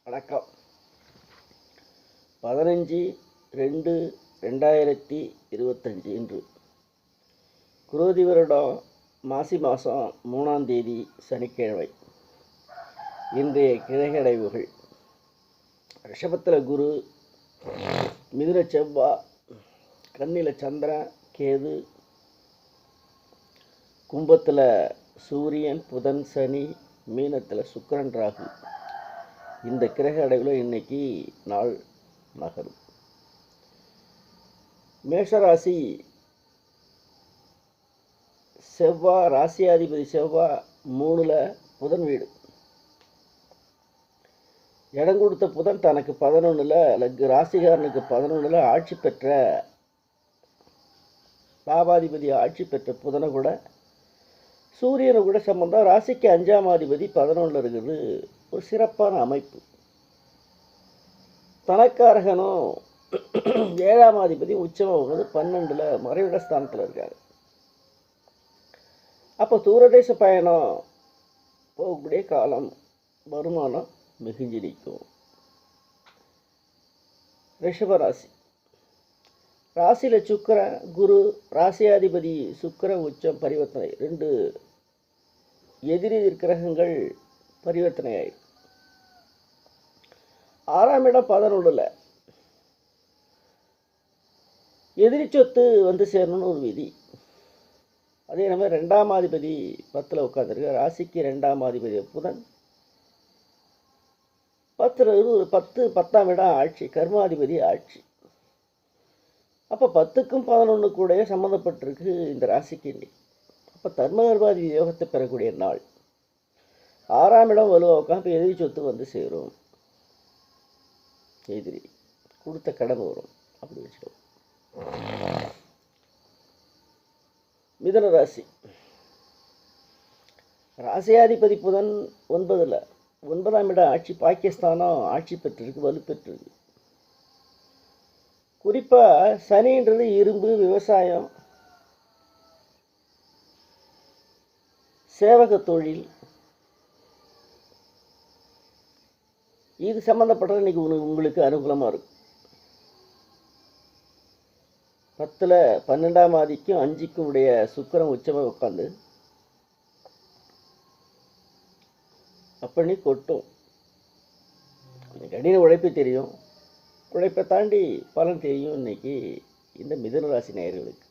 வணக்கம். 15/2/2025 இன்று குரோதி வருடம் மாசி மாதம் 3ஆம் தேதி சனிக்கிழமை. இன்றைய கிரகடைவுகள்: ரிஷபத்தில் குரு, மிதுன செவ்வாய், கன்னியில் சந்திரன் கேது, கும்பத்தில் சூரியன் புதன் சனி, மீனத்தில் சுக்கிரன் ராகு. இந்த கிரக அடைவில் இன்னைக்கு நாள் நகரும். மேஷராசி செவ்வாய், ராசியாதிபதி செவ்வாய் 3ல் புதன் வீடு. இடம் கொடுத்த புதன் தனக்கு 11ல், ராசிகாரனுக்கு 11ல் ஆட்சி பெற்ற லாபாதிபதி ஆட்சி பெற்ற புதனை கூட சூரியனை கூட சம்பந்தம். ராசிக்கு 5ஆம் அதிபதி 11ல் இருக்கிறது ஒரு சிறப்பான அமைப்பு. தனக்காரகனும் 7ஆம் அதிபதி உச்சமாக 12ல் மறைவிட ஸ்தானத்தில் இருக்காரு. அப்போ தூரதேச பயணம் போகக்கூடிய காலம், வருமானம் மிகுஞ்சி நிற்கும். ரிஷபராசி ராசியில் சுக்கிரன் குரு, ராசியாதிபதி சுக்கிரன் உச்சம் பரிவர்த்தனை. 2 எதிரி கிரகங்கள் பரிவர்த்தனை ஆயிருக்கு. 6ஆம் இடம் 11ல் எதிரி சொத்து வந்து சேரணும்னு ஒரு விதி. அதே மாதிரி 2ஆம் அதிபதி 10ல் உட்காந்துருக்கு. ராசிக்கு 2ஆம் அதிபதி புதன் 10ஆம் இடம் ஆட்சி, கர்மாதிபதி ஆட்சி. அப்போ 10க்கும் 11 கூட சம்மந்தப்பட்டிருக்கு இந்த ராசிக்கு இன்னைக்கு. அப்போ தர்மகர்மாதிபதி யோகத்தை பெறக்கூடிய நாள். 6ஆம் இடம் வலுவாக உட்காந்து எதிரி சொத்து வந்து சேரும். எதிரி கொடுத்த கடன் வரும். அப்படி வச்சுக்கணும். மிதுன ராசி ராசியாதிபதி புதன் 9ல், 9ஆம் இடம் ஆட்சி, பாகிஸ்தானம் ஆட்சி பெற்றிருக்கு, வலுப்பெற்றிருக்கு. குறிப்பாக சனின்றது இரும்பு, விவசாயம், சேவக தொழில், இது சம்மந்தப்பட்டது இன்றைக்கி உங்களுக்கு அனுகூலமாக இருக்கும். 10ல் 12ஆம் ஆதிக்கும் 5க்கும் உடைய சுக்கிரன் உச்சமாக உட்காந்து அப்படி கொட்டும். கடின உழைப்பு தெரியும், உழைப்பை தாண்டி பலன் தெரியும் இன்னைக்கு இந்த மிதுன ராசி நேயர்களுக்கு.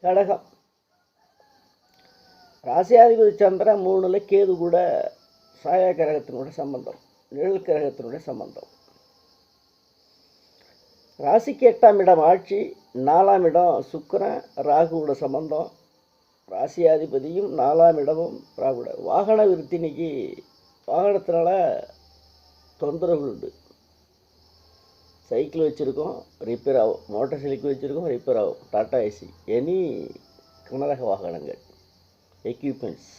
கடகம் ராசியாதிபதி சந்திரன் 3ல் கேது கூட சாயா கிரகத்தினுடைய சம்பந்தம், நிழல் கிரகத்தினுடைய சம்பந்தம். ராசிக்கு 8ஆம் இடம் ஆட்சி, 4ஆம் இடம் சுக்கிரன் ராகுவோட சம்பந்தம். ராசியாதிபதியும் 4ஆம் இடமும் ராகுவோட. வாகன விருத்தினிக்கு வாகனத்தினால தொந்தரவு உண்டு. சைக்கிள் வச்சுருக்கோம், ரிப்பேர் ஆகும். மோட்டார் சைக்கிள் வச்சுருக்கோம், ரிப்பேர் ஆகும். டாடா ஏசி, எனி கனரக வாகனங்கள், எக்யூப்மெண்ட்ஸ்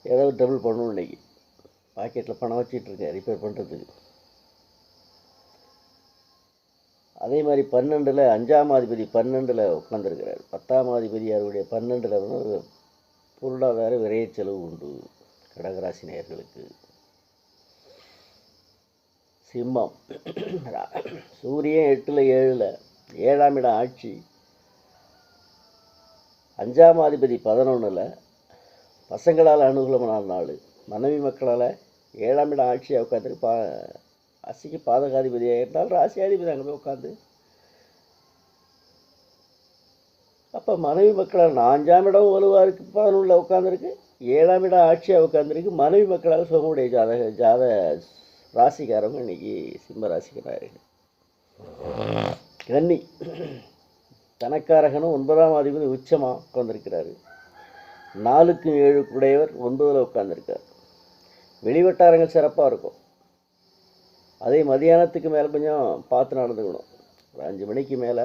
ஏதாவது டபுள் பண்ணணும். இன்றைக்கி பாக்கெட்டில் பணம் வச்சிட்ருக்கேன் ரிப்பேர் பண்ணுறதுக்கு. அதே மாதிரி 12ல் 5ஆம் அதிபதி 12ல் உட்காந்துருக்கிறார். 10ஆம் அதிபதி அவருடைய 12ல் வந்து பொருளாதார விரைய செலவு உண்டு கடகராசி நேயர்களுக்கு. சிம்மம் சூரியன் 8ல் 7ல், 7ஆம் இடம் ஆட்சி, 5ஆம் அதிபதி 11ல், பசங்களால் அனுகூலமான நாள், மனைவி மக்களால் 7ஆம் இடம் ஆட்சியாக உட்காந்துருக்கு. ராசிக்கு பாதகாதிபதியாக இருந்தால் ராசியாதிபதி அங்கே போய் உட்காந்து அப்போ மனைவி மக்களால் 5ஆம் இடம் வலுவாக இருக்குது, 11ல் உட்காந்துருக்கு. 7ஆம் இடம் ஆட்சியாக உட்காந்துருக்கு. மனைவி மக்களால் சுகமுடைய ஜாத ராசிக்காரங்க இன்னைக்கு சிம்ம ராசிக்காரர்கள். கன்னி தனக்காரகனும் 9ஆம் அதிபதி உச்சமாக உட்காந்துருக்கிறாரு. 4க்கும் 7க்கும் உடையவர் 9ல் உட்காந்துருக்கார். வெளிவட்டாரங்கள் சிறப்பாக இருக்கும். அதே மதியானத்துக்கு மேலே கொஞ்சம் பார்த்து நடந்துக்கணும். ஒரு 5 மணிக்கு மேலே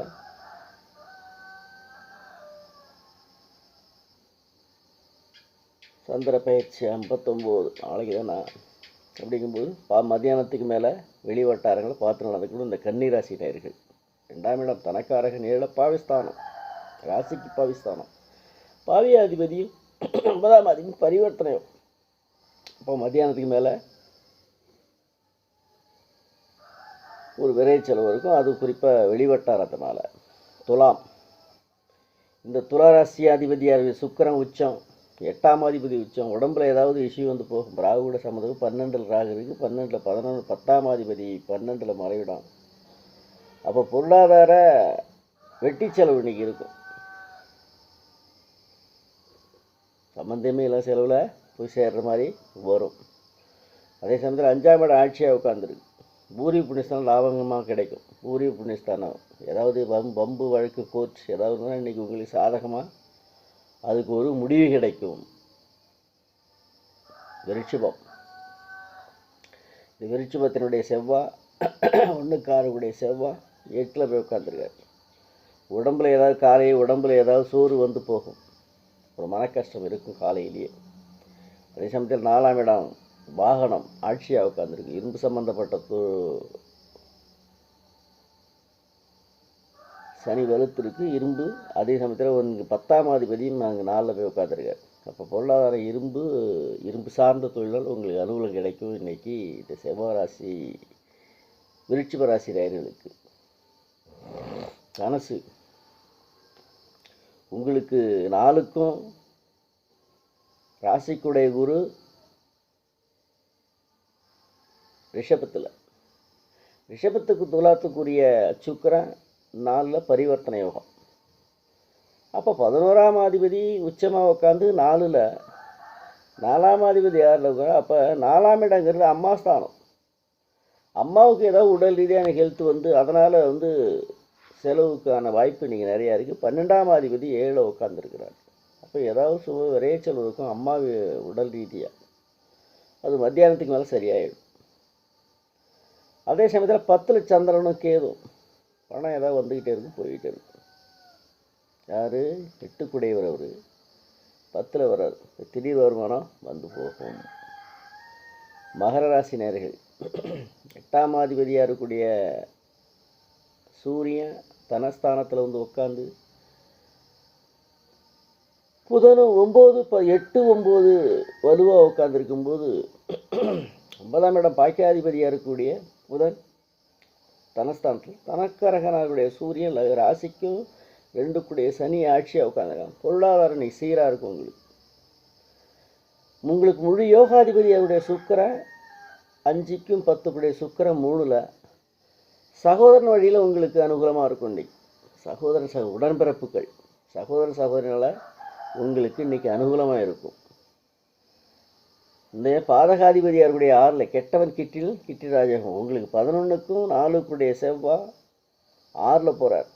சந்திர பயிற்சி 59 நாளைக்கு தான். அப்படிங்கும்போது மத்தியானத்துக்கு மேலே வெளிவட்டாரங்களை பார்த்து நடந்துக்கணும் இந்த கன்னிராசி நேயர்கள். 2ஆம் இடம் தனக்காரகன் 7 பாவிஸ்தானம், ராசிக்கு பாவிஸ்தானம். பாவியாதிபதியும் 9ஆம் அதிபதி பரிவர்த்தனை. இப்போ மத்தியானத்துக்கு மேலே ஒரு விரை செலவு இருக்கும். அது குறிப்பாக வெளிவட்டாரத்தினால. துலாம், இந்த துளாராசியாதிபதியாக சுக்கிரன் உச்சம், 8ஆம் அதிபதி உச்சம். உடம்புல ஏதாவது இஷ்யூ வந்து போகும். ராகு கூட சம்மந்தம். 12ல் ராகு இருக்குது, 12ல் 11, 10ஆம் அதிபதி 12ல் மறைவிடும். அப்போ பொருளாதார வெட்டி செலவு இன்றைக்கி இருக்கும். சம்மந்தமே இல்லை செலவில் போய் சேர்ற மாதிரி வரும். அதே சமயத்தில் 5ஆம் இடம் ஆட்சியாக உட்காந்துருக்கு. பூர்வீக புண்ணியஸ்தானம் லாபகமாக கிடைக்கும். பூர்வீக புண்ணியஸ்தானம் ஏதாவது வம்பு வழக்கு கோர்ட் ஏதாவதுனா இன்றைக்கி உங்களுக்கு சாதகமாக அதுக்கு ஒரு முடிவு கிடைக்கும். விருட்சிபம், இந்த விருட்சிபத்தினுடைய செவ்வாய் 1 செவ்வாய் 8ல் போய் உட்காந்துருக்காரு. உடம்புல ஏதாவது உடம்புல ஏதாவது சோறு வந்து போகும். ஒரு மன கஷ்டம் இருக்கும் காலையிலேயே. அதே சமயத்தில் 4ஆம் இடம் வாகனம் ஆட்சியாக உட்காந்துருக்கு. இரும்பு சம்பந்தப்பட்ட சனி வலுத்திருக்கு இரும்பு. அதே சமயத்தில் உங்களுக்கு 10ஆம் அதிபதியும் நாங்கள் 4ல் போய் உட்காந்துருக்காரு. அப்போ பொருளாதார இரும்பு சார்ந்த தொழிலால் உங்களுக்கு அனுகூலம் கிடைக்கும். இன்றைக்கி இந்த செவ்வாய் ராசி விருட்சிப ராசி நேயர்களுக்கு. தனுசு, உங்களுக்கு 4க்கும் ராசிக்குடைய குரு ரிஷபத்துக்கு துலாத்துக்குரிய சுக்கிரன் 4ல் பரிவர்த்தனை யோகம். அப்போ 11ஆம் அதிபதி உச்சமாக உட்காந்து 4ல், 4ஆம் அதிபதி 6ல் உட்காந்து. அப்போ 4ஆம் இடங்கிறது அம்மா ஸ்தானம். அம்மாவுக்கு ஏதாவது உடல் ரீதியான ஹெல்த் வந்து அதனால் வந்து செலவுக்கான வாய்ப்பு இன்றைக்கி நிறையா இருக்குது. 12ஆம் அதிபதி 7ல் உட்காந்துருக்கிறார். அப்போ ஏதாவது விரைய செலவு இருக்கும் அம்மா உடல் ரீதியாக. அது மத்தியானத்துக்கு மேலே சரியாயிடும். அதே சமயத்தில் 10ல் சந்திரனும் கேதும். பணம் ஏதாவது வந்துக்கிட்டே இருக்கும், போய்கிட்டே இருக்கும். யார் 8 அவர் 10ல் வர்றார். திடீர் வருமானம் வந்து போகும். மகர ராசி நேயர்கள், 8ஆம் அதிபதியாக இருக்கக்கூடிய சூரியன் தனஸ்தானத்தில் வந்து உட்காந்து புதனும் 8 9 வலுவாக உட்காந்துருக்கும்போது 9ஆம் இடம் பாக்கியாதிபதியாக இருக்கக்கூடிய புதன் தனஸ்தானத்தில் தனக்கரகனாருடைய சூரியன் ராசிக்கும் 2 சனி ஆட்சியாக உட்காந்துருக்காங்க. பொருளாதாரம் இன்னைக்கு சீராக இருக்கும். உங்களுக்கு முழு யோகாதிபதியாருடைய சுக்கிரன் 5க்கும் 10 சுக்கிரன் 3ல். சகோதரன் வழியில் உங்களுக்கு அனுகூலமாக இருக்கும். இன்றைக்கி உடன்பிறப்புகள் சகோதரனால் உங்களுக்கு இன்றைக்கி அனுகூலமாக இருக்கும். இந்த பாதகாதிபதியாருடைய 6ல் கெட்டவன் கிட்டி ராஜகம். உங்களுக்கு 11க்கும் 4க்குடைய செவ்வாய் 6ல் போகிறார்.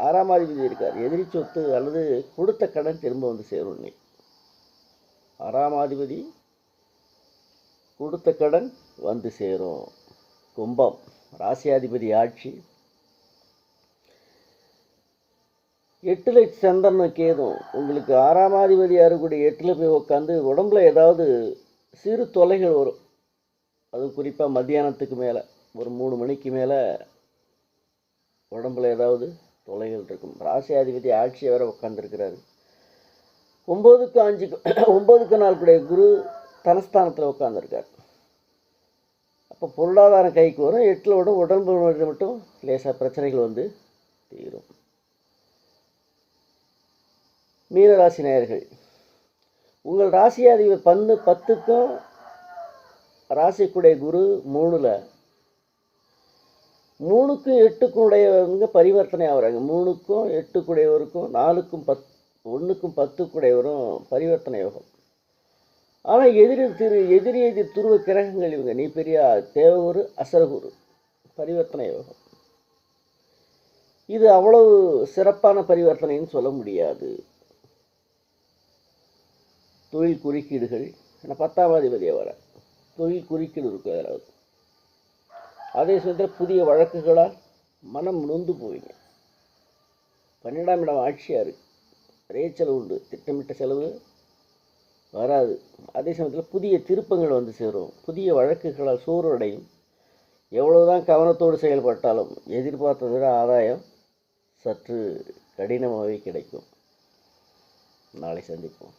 6ஆம் அதிபதி இருக்கார். எதிரி சொத்து அல்லது கொடுத்த கடன் திரும்ப வந்து சேரும். இன்னைக்கு 6ஆம் அதிபதி கொடுத்த கடன் வந்து சேரும். கும்பம், ராசியாதிபதி ஆட்சி 8ல் சந்திரன் கேதும். உங்களுக்கு 6ஆம் அதிபதியாக இருக்கக்கூடிய 8ல் போய் உட்காந்து உடம்புல ஏதாவது சிறு தொல்லைகள் வரும். அதுவும் குறிப்பாக மத்தியானத்துக்கு மேலே ஒரு 3 மணிக்கு மேலே உடம்புல ஏதாவது தொல்லைகள் இருக்கும். ராசியாதிபதி ஆட்சியை வேறு உட்காந்துருக்கிறாரு. 9க்கு 4 குரு தனஸ்தானத்தில் உட்காந்துருக்கார். அப்போ பொருளாதாரம் கைக்கு வரும். 8ல் உடம்பு மட்டும் லேசாக பிரச்சனைகள் வந்து தீரும். மீனராசி நேயர்கள், உங்கள் ராசியாதிபதி 10க்கும் ராசிக்குடைய குரு 3ல், 3க்கும் 8க்கும் உடையவங்க பரிவர்த்தனை ஆகிறாங்க. 3க்கும் 8க்குடையவருக்கும் 4க்கும் 1க்கும் 10க்குடையவரும் பரிவர்த்தனை யோகம். ஆனால் எதிரி துருவ கிரகங்கள் இவங்க. நீ பெரிய தேவகுரு அசரகுரு பரிவர்த்தனை யோகம். இது அவ்வளவு சிறப்பான பரிவர்த்தனைன்னு சொல்ல முடியாது. தொழில் குறுக்கீடுகள், ஏன்னா 10ஆம் அதிபதியாக வர தொழில் குறுக்கீடு இருக்கும் ஏதாவது. அதே சமயத்தில் புதிய வழக்குகளால் மனம் நொந்து போவீங்க. 12ஆம் இடம் ஆட்சியாக இருக்குது. நிறைய செலவு உண்டு. திட்டமிட்ட செலவு வராது. அதே சமயத்தில் புதிய திருப்பங்கள் வந்து சேரும். புதிய வழக்குகளால் சோர்வடையும். எவ்வளவுதான் கவனத்தோடு செயல்பட்டாலும் எதிர்பார்த்ததை விட ஆதாயம் சற்று கடினமாகவே கிடைக்கும். நாளை சந்திப்போம்.